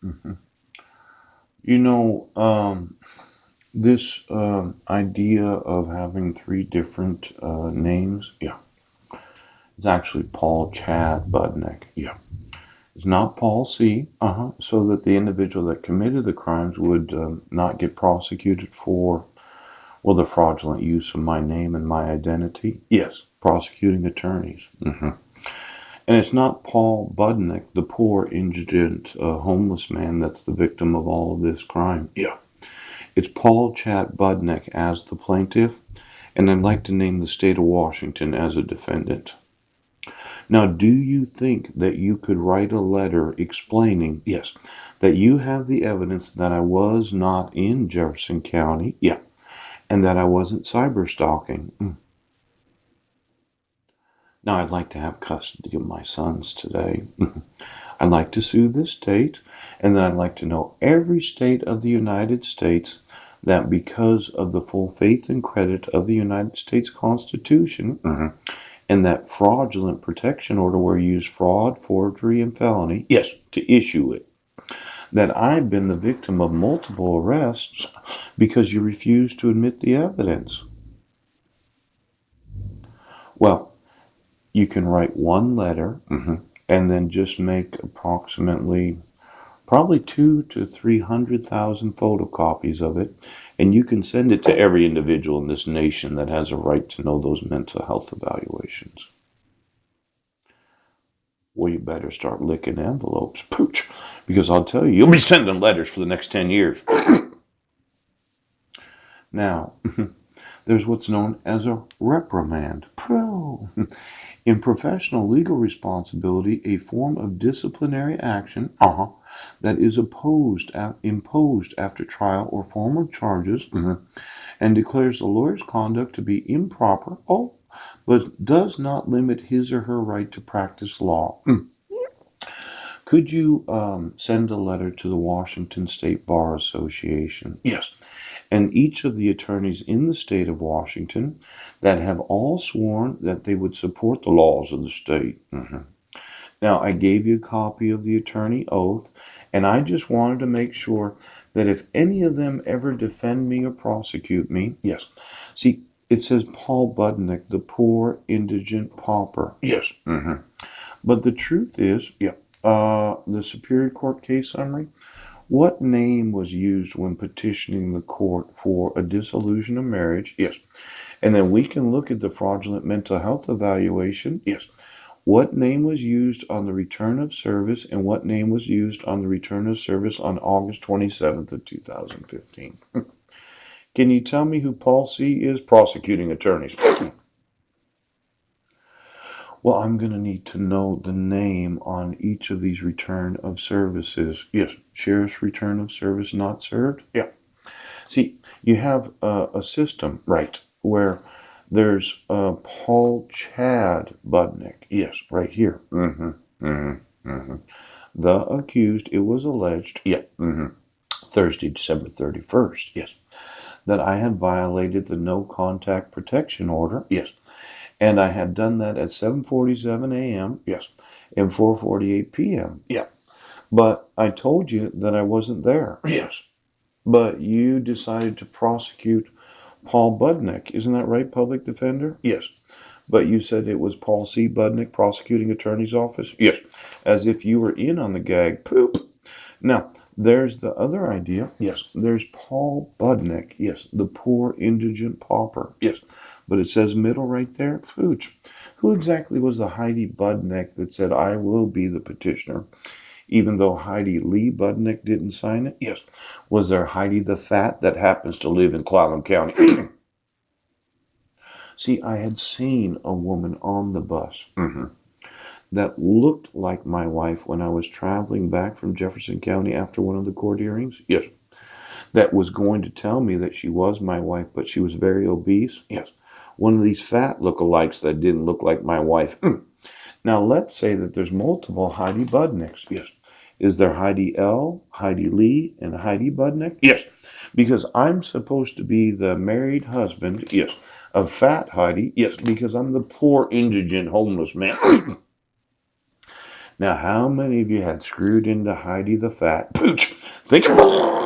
Mhm. You know, this idea of having three different names, yeah, it's actually Paul Chad Budnick. Yeah, it's not Paul C. So that the individual that committed the crimes would not get prosecuted for, well, the fraudulent use of my name and my identity. Yes, prosecuting attorneys. And it's not Paul Budnick, the poor, indigent, homeless man that's the victim of all of this crime. Yeah. It's Paul Chat Budnick as the plaintiff, and I'd like to name the state of Washington as a defendant. Now, do you think that you could write a letter explaining, yes, that you have the evidence that I was not in Jefferson County, yeah, and that I wasn't cyber stalking? Now, I'd like to have custody of my sons today. I'd like to sue this state, and then I'd like to know every state of the United States that because of the full faith and credit of the United States Constitution and that fraudulent protection order where you use fraud, forgery, and felony, yes, to issue it, that I've been the victim of multiple arrests because you refuse to admit the evidence. Well, you can write one letter and then just make approximately probably two to 300,000 photocopies of it, and you can send it to every individual in this nation that has a right to know those mental health evaluations. Well, you better start licking envelopes, pooch, because I'll tell you, you'll be sending letters for the next 10 years. Now, there's what's known as a reprimand. In professional legal responsibility, a form of disciplinary action that is imposed after trial or formal charges and declares the lawyer's conduct to be improper, but does not limit his or her right to practice law. Could you send a letter to the Washington State Bar Association? Yes. And each of the attorneys in the state of Washington that have all sworn that they would support the laws of the state. Now, I gave you a copy of the attorney oath, and I just wanted to make sure that if any of them ever defend me or prosecute me, yes. See, it says Paul Budnick, the poor indigent pauper. Yes. But the truth is, yeah, the Superior Court case summary, what name was used when petitioning the court for a dissolution of marriage? Yes. And then we can look at the fraudulent mental health evaluation. Yes. What name was used on the return of service and what name was used on the return of service on August 27th of 2015? Can you tell me who Paul C. is? Prosecuting attorneys. Well, I'm going to need to know the name on each of these return of services. Yes, sheriff's return of service not served. Yeah. See, you have a system, right, where there's Paul Chad Budnick. Yes, right here. The accused, it was alleged, yeah, Thursday, December 31st, yes, that I had violated the no contact protection order, yes, and I had done that at 7:47 a.m., yes, and 4:48 p.m., yeah. But I told you that I wasn't there, yes. But you decided to prosecute Paul Budnick. Isn't that right, public defender? Yes. But you said it was Paul C. Budnick, prosecuting attorney's office? Yes. As if you were in on the gag. Poop. Now, there's the other idea. Yes. There's Paul Budnick. Yes. The poor indigent pauper. Yes. But it says middle right there. Pooch. Who exactly was the Heidi Budnick that said, I will be the petitioner? Even though Heidi Lee Budnick didn't sign it? Yes. Was there Heidi the Fat that happens to live in Clallam County? See, I had seen a woman on the bus that looked like my wife when I was traveling back from Jefferson County after one of the court hearings. Yes. That was going to tell me that she was my wife, but she was very obese. Yes. One of these fat lookalikes that didn't look like my wife. Now, let's say that there's multiple Heidi Budnicks. Yes. Is there Heidi L., Heidi Lee, and Heidi Budnick? Yes. Because I'm supposed to be the married husband, yes, of Fat Heidi. Yes, because I'm the poor, indigent, homeless man Now, how many of you had screwed into Heidi the Fat? Pooch, think about